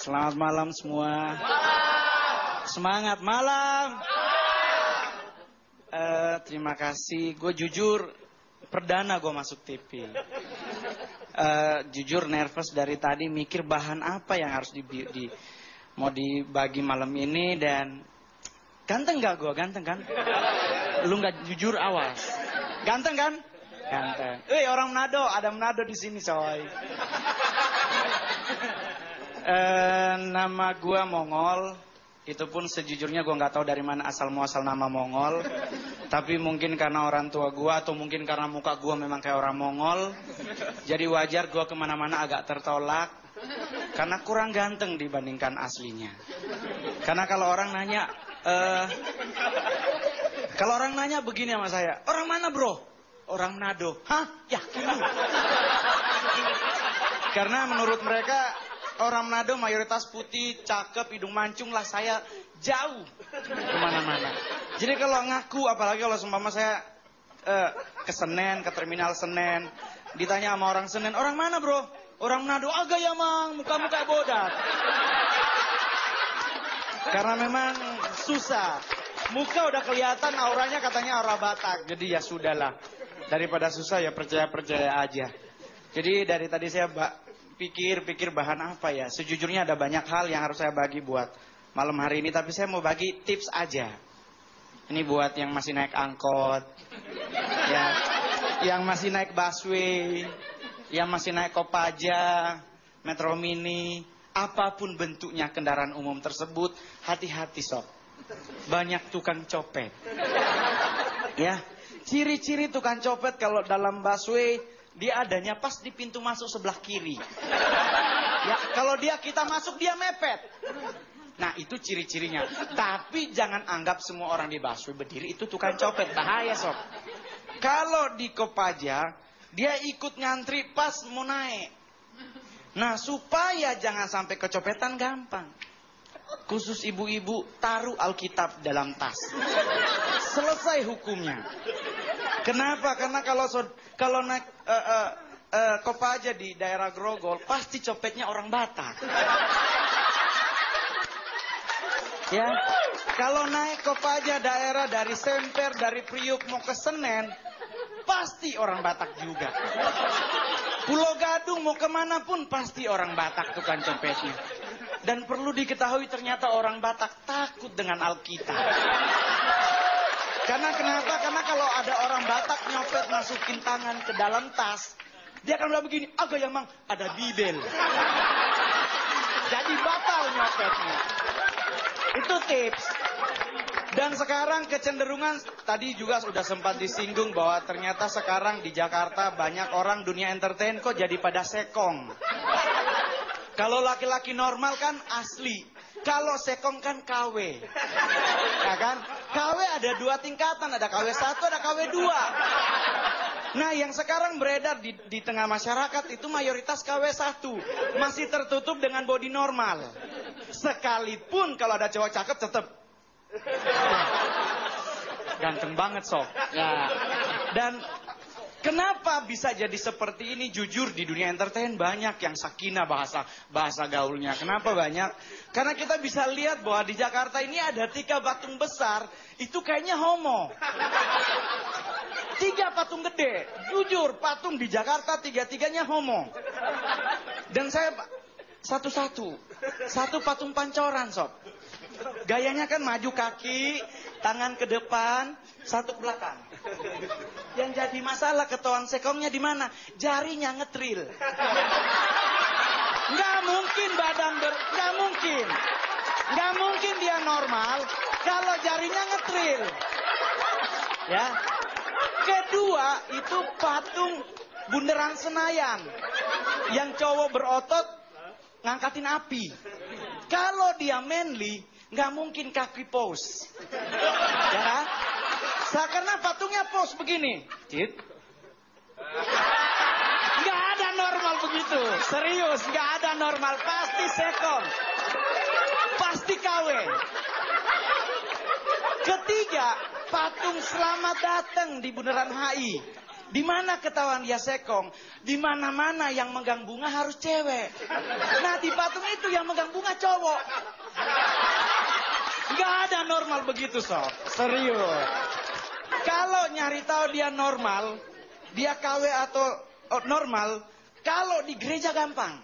Selamat malam semua. Semangat malam. Terima kasih. Gue jujur, perdana gue masuk TV. Jujur nervous dari tadi, mikir bahan apa yang harus mau dibagi malam ini. Dan ganteng gak gue? Ganteng kan? Lu gak jujur, awas. Ganteng kan? Ganteng. Orang Manado, ada Manado di sini coy. Nama gue Mongol. Itu pun sejujurnya gue nggak tahu dari mana asal muasal nama Mongol. Tapi mungkin karena orang tua gue atau mungkin karena muka gue memang kayak orang Mongol. Jadi wajar gue kemana-mana agak tertolak. Karena kurang ganteng dibandingkan aslinya. Karena kalau orang nanya begini sama saya, orang mana bro? Orang Manado. Hah? Yakin lu? Karena menurut mereka orang Manado mayoritas putih, cakep, hidung mancung lah. Saya jauh kemana-mana. Jadi kalau ngaku, apalagi kalau seumpama saya ke Senen, ke terminal Senen, ditanya sama orang Senen, orang mana bro? Orang Manado. Agak ya mang, muka-muka bodat. Karena memang susah. Muka udah kelihatan, auranya katanya aura Batak. Jadi ya sudahlah. Daripada susah ya percaya-percaya aja. Jadi dari tadi saya pikir bahan apa ya. Sejujurnya ada banyak hal yang harus saya bagi buat malam hari ini. Tapi saya mau bagi tips aja. Ini buat yang masih naik angkot, ya, yang masih naik busway, yang masih naik Kopaja, Metro Mini, apapun bentuknya kendaraan umum tersebut, hati-hati sob. Banyak tukang copet. Ya, ciri-ciri tukang copet kalau dalam busway, dia adanya pas di pintu masuk sebelah kiri. Ya, kalau kita masuk dia mepet. Nah, itu ciri-cirinya. Tapi jangan anggap semua orang di busway berdiri itu tukang copet. Bahaya, sob. Kalau di Kopaja, dia ikut ngantri pas mau naik. Nah, supaya jangan sampai kecopetan gampang. Khusus ibu-ibu, taruh Alkitab dalam tas. Selesai hukumnya. Kenapa? Karena kalau naik Kopaja di daerah Grogol, pasti copetnya orang Batak. Ya, kalau naik Kopaja daerah dari Semper, dari Priuk mau ke Senen, pasti orang Batak juga. Pulau Gadung mau kemana pun pasti orang Batak tukang copetnya. Dan perlu diketahui ternyata orang Batak takut dengan Alkitab. Karena kenapa? Karena kalau ada orang Batak nyopet masukin tangan ke dalam tas, dia akan bilang begini, agak ya mang, ada Bibel. Jadi batal nyopetnya. Itu tips. Dan sekarang kecenderungan, tadi juga sudah sempat disinggung bahwa ternyata sekarang di Jakarta banyak orang dunia entertain kok jadi pada sekong. Kalau laki-laki normal kan asli. Kalau sekong kan KW. Ya kan? KW ada 2 tingkatan. Ada KW 1, ada KW 2. Nah, yang sekarang beredar di tengah masyarakat itu mayoritas KW 1. Masih tertutup dengan body normal. Sekalipun kalau ada cowok cakep tetap. Ganteng banget sob. Ya. Dan kenapa bisa jadi seperti ini? Jujur di dunia entertain banyak yang sakinah bahasa gaulnya. Kenapa banyak? Karena kita bisa lihat bahwa di Jakarta ini ada 3 patung besar. Itu kayaknya homo. 3 patung gede. Jujur patung di Jakarta 3-3-nya homo. Dan saya satu-satu. Satu patung pancoran sob. Gayanya kan maju kaki, tangan ke depan, satu ke belakang. Yang jadi masalah ketahuan sekongnya di mana? Jarinya ngetril. Nggak mungkin nggak mungkin. Nggak mungkin dia normal kalau jarinya ngetril. Ya. Kedua itu patung bundaran Senayan. Yang cowok berotot ngangkatin api. Kalau dia manly, nggak mungkin kaki pose. Ya kan? Karena patungnya pose begini. Cit. Nggak ada normal begitu. Serius, nggak ada normal. Pasti sekong. Pasti KW. Ketiga, patung selamat datang di bundaran HI. Di mana ketahuan dia sekong? Di mana-mana yang megang bunga harus cewek. Nah, di patung itu yang megang bunga cowok. Gak ada normal begitu, sob. Serius. Kalau nyari tahu dia normal, dia KW atau normal, kalau di gereja gampang.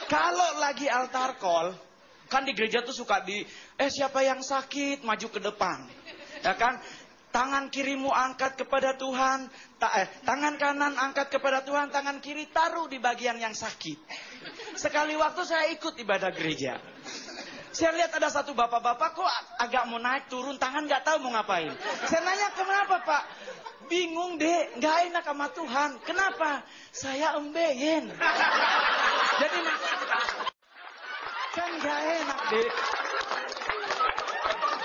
Kalau lagi altar call, kan di gereja tuh suka siapa yang sakit maju ke depan. Ya kan? Tangan kirimu angkat kepada Tuhan, tangan kanan angkat kepada Tuhan, tangan kiri taruh di bagian yang sakit. Sekali waktu saya ikut ibadah gereja. Saya lihat ada satu bapak-bapak kok agak mau naik turun tangan nggak tahu mau ngapain. Saya nanya kenapa Pak? Bingung deh, nggak enak sama Tuhan. Kenapa? Saya embeyen. Jadi kan nggak enak deh.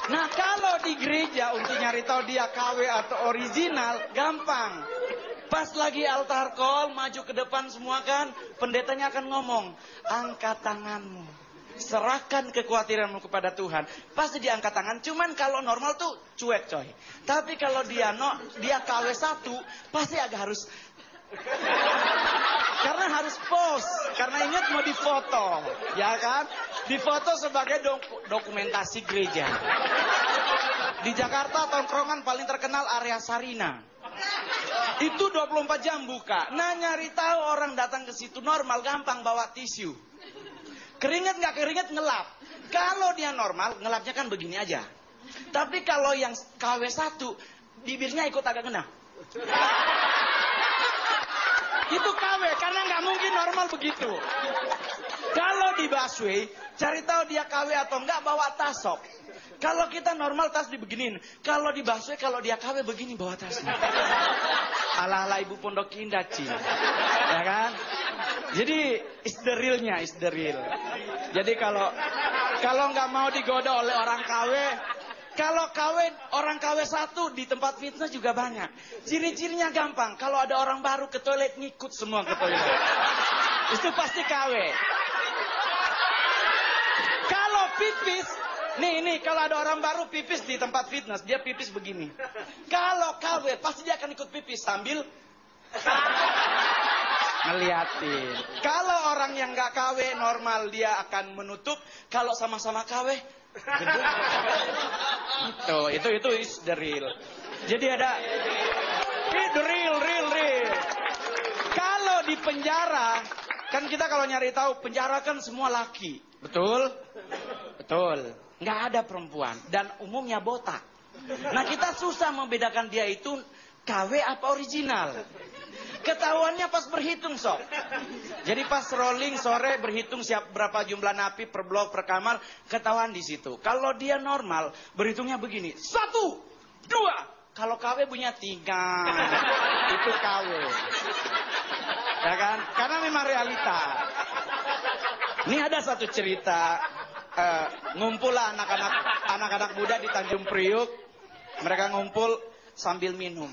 Nah kalau di gereja untuk nyari tahu dia KW atau original gampang. Pas lagi altar call maju ke depan semua kan, pendetanya akan ngomong, angkat tanganmu, serahkan kekhawatiranmu kepada Tuhan. Pasti diangkat tangan. Cuman kalau normal tuh cuek coy. Tapi kalau dia KW 1 pasti agak harus. Karena harus pose. Karena ingat mau difoto. Ya kan? Difoto sebagai dokumentasi gereja. Di Jakarta tongkrongan paling terkenal area Sarina. Itu 24 jam buka. Nah nyari tahu orang datang ke situ normal gampang bawa tisu. Keringet nggak keringet ngelap. Kalau dia normal ngelapnya kan begini aja. Tapi kalau yang KW 1 bibirnya ikut agak kena. Itu KW karena nggak mungkin normal begitu. Kalau di busway cari tahu dia KW atau enggak bawa tas sok. Kalau kita normal tas dibeginin. Kalau di busway kalau dia KW begini bawa tasnya. Ala-ala ibu pondok indah Ci. Ya kan? Jadi is the realnya, is the real. Jadi kalau nggak mau digoda oleh orang KW, kalau orang KW 1 di tempat fitness juga banyak. Ciri-cirinya gampang. Kalau ada orang baru ke toilet ngikut semua ke toilet. Itu pasti KW. Kalau pipis, nih kalau ada orang baru pipis di tempat fitness, dia pipis begini. Kalau KW pasti dia akan ikut pipis sambil ngeliatin. Kalau orang yang nggak KW normal dia akan menutup. Kalau sama-sama KW itu is the real. Jadi ada the real. Kalau di penjara kan kita kalau nyari tahu penjara kan semua laki, betul? Nggak ada perempuan dan umumnya botak. Nah kita susah membedakan dia itu KW apa original. Ketahuannya pas berhitung sob. Jadi pas rolling sore berhitung siap berapa jumlah napi per blok per kamar, ketahuan di situ. Kalau dia normal berhitungnya begini, 1, 2. Kalau KW punya 3, itu KW. Ya kan? Karena memang realita. Ini ada satu cerita, ngumpul lah anak-anak muda di Tanjung Priuk. Mereka ngumpul sambil minum.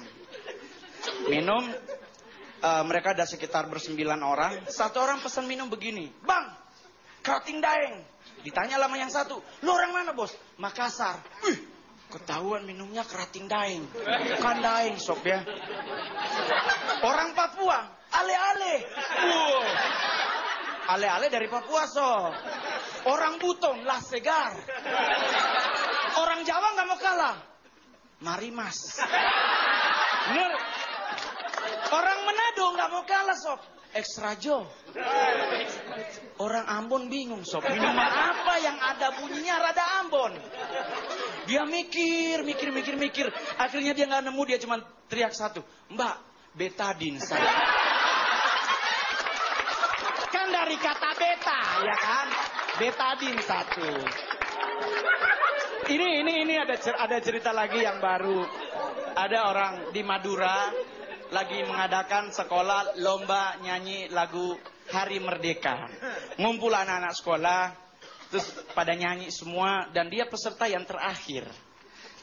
Mereka ada sekitar 9 orang. Satu orang pesan minum begini, Bang, kerating daeng. Ditanya lama yang satu, lu orang mana bos? Makassar. Wih, ketahuan minumnya kerating daeng. Bukan daeng sob ya. Orang Papua, ale-ale. Ale-ale dari Papua sob. Orang Buton, lah segar. Orang Jawa nggak mau kalah. Mari mas. Bener. Orang Manado nggak mau kalah sob, extra jo. Orang Ambon bingung sob, minuman apa yang ada bunyinya rada Ambon. Dia mikir. Akhirnya dia nggak nemu, dia cuma teriak satu, Mbak, betadin saya. Kan dari kata beta, ya kan? Betadin 1. Ini ada cerita lagi yang baru. Ada orang di Madura lagi mengadakan sekolah lomba nyanyi lagu Hari Merdeka. Ngumpul anak-anak sekolah, terus pada nyanyi semua, dan dia peserta yang terakhir.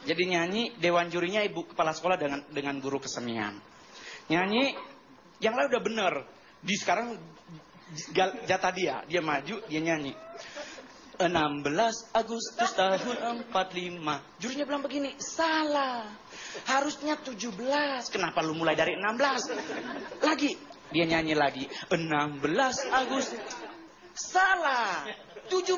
Jadi nyanyi, dewan jurinya ibu kepala sekolah dengan guru kesenian. Nyanyi, yang lain udah bener. Sekarang jatah dia maju, dia nyanyi. 16 Agustus tahun 45. Jurinya bilang begini, salah. Harusnya 17. Kenapa lu mulai dari 16? Lagi, dia nyanyi lagi. 16 Agustus. Salah. 17.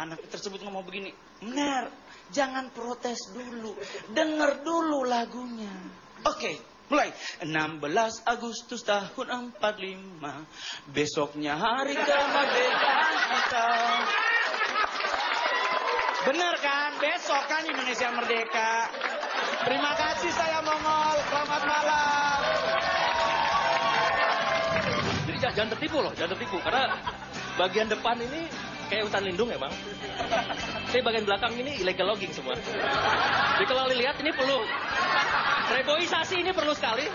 Anak tersebut ngomong begini, benar, jangan protes dulu. Dengar dulu lagunya. Oke, mulai. 16 Agustus tahun 45. Besoknya hari kemerdekaan kita. Benar kan? Besok kan Indonesia merdeka. Terima kasih saya Mongol. Selamat malam. Jadi jangan tertipu loh, jangan tertipu. Karena bagian depan ini kayak hutan lindung emang. Tapi bagian belakang ini illegal logging semua. Jadi kalau lihat ini perlu reboisasi, ini perlu sekali.